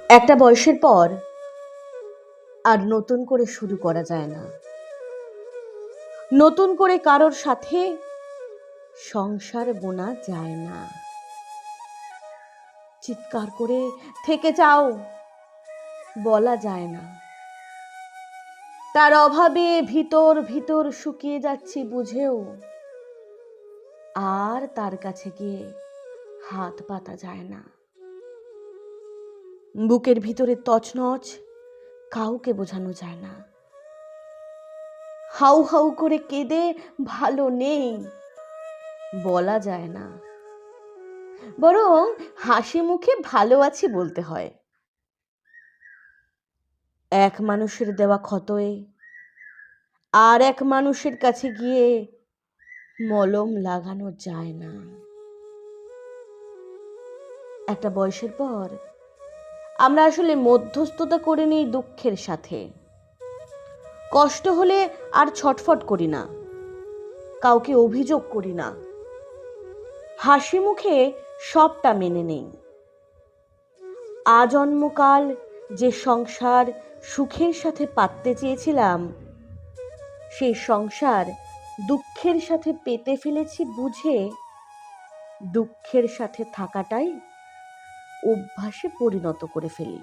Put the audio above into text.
একটা বয়সের পর আর নতুন করে শুরু করা যায় না। নতুন করে কারোর সাথে সংসার বোনা যায় না। চিৎকার করে থেকে যাও বলা যায় না। তার অভাবে ভিতর ভিতর শুকিয়ে যাচ্ছি বুঝেও আর তার কাছে গিয়ে হাত পাতা যায় না। বুকের ভিতরে তছনছ কাউকে বোঝানো যায় না। হাউ হাউ করে কেঁদে ভালো নেই বলা যায় না, বরং হাসি মুখে ভালো আছি বলতে হয়। এক মানুষের দেওয়া ক্ষতয়ে আর এক মানুষের কাছে গিয়ে মলম লাগানো যায় না। একটা বয়সের পর আমরা আসলে মধ্যস্থতা করে নিই দুঃখের সাথে। কষ্ট হলে আর ছটফট করি না, কাউকে অভিযোগ করি না, হাসি মুখে সবটা মেনে নেই। আজন্মকাল যে সংসার সুখের সাথে পাততে চেয়েছিলাম, সেই সংসার দুঃখের সাথে পেতে ফেলেছি বুঝে দুঃখের সাথে থাকাটাই অভ্যাসে পরিণত করে ফেলি।